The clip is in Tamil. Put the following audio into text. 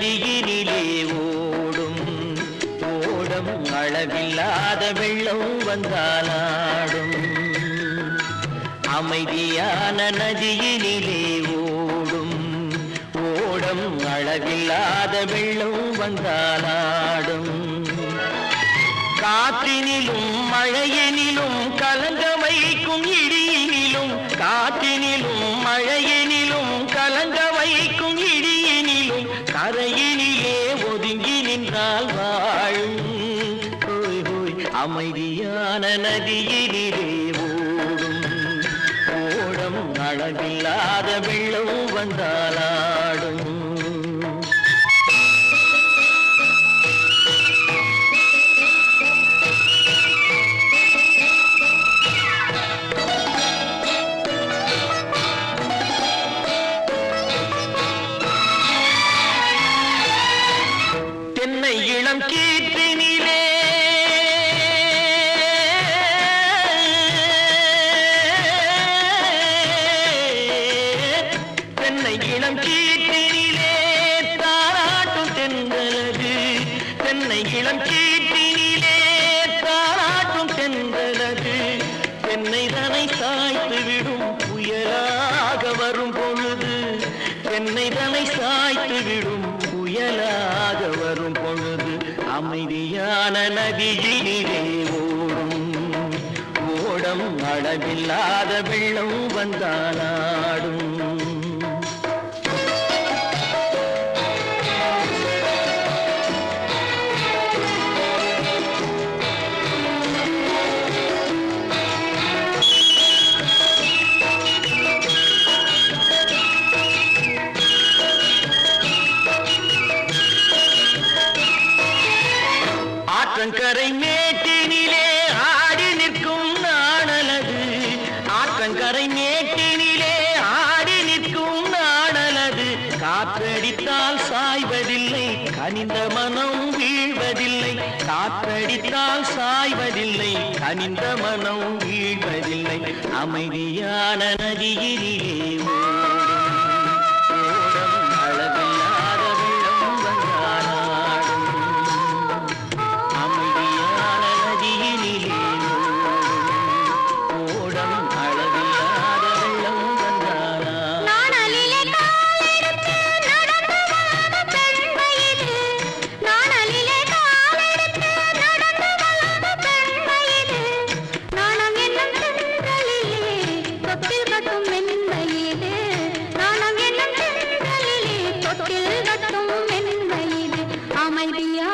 நதியினிலே ஓடும் ஓடம் அளவில்லாத வெள்ளம் வந்தாலாடும் அமைதியான நதியினிலே ஓடும் ஓடம் அளவில்லாத வெள்ளம் வந்தாலாடும் காற்றினிலும் மழையினிலும் கலங்க வைக்கும் இடியினிலும் காற்றினிலும் மழையினிலும் கலங்க வைக்கும் இடியினிலும் கரையினிலே ஒதுங்கி நின்றால் வாழும் ஹோய் ஹோய் அமைதியான நதியினிலே ஓடும் ஓடம் அளவில்லாத வெள்ளம் வந்தாலாடும் தென்னை இளம் கீற்றினிலே தென்னை இளம் கீற்றினிலே தாராட்டும் தென்றலது தென்னை இளம் கீற்றினிலே தாராட்டும் தென்றலது தென்னை தனை சாய்த்து விடும் புயலாக வரும் பொழுது தென்னை தனை சாய்த்து விடும் புயலாக வரும் பொழுது அமைதியான நதியினிலே ஓடும் ஓடம் அளவில்லாத வெள்ளம் வந்தாலாடும் ஆற்றங்கரை மேட்டினிலே ஆடி நிற்கும் நாணலது ஆற்றங்கரை மேட்டினிலே ஆடி நிற்கும் நாணலது காற்றடித்தால் சாய்வதில்லை கனிந்த மனம் வீழ்வதில்லை காற்றடித்தால் சாய்வதில்லை கனிந்த மனம் வீழ்வதில்லை அமைதியான நதியினிலே ஓடும் அளவில்லாத வெள்ளம் வந்தாலாடும் அமைதியான நதியினிலே ஓடம் அளவில்லாத வெள்ளம் வந்தாலாடும் நாணலிலே காலெடுத்து நடந்து வளர்ந்த பெண்மையிலே நாணலிலே காலெடுத்து நடந்து வளர்ந்த பெண்மையிலே நாணம் என்னும் தென்றலிலே தொட்டில் கட்டும் மென்மையிலே நாணம் என்னும் தென்றலிலே தொட்டில் கட்டும் மென்மையிலே அமைதியா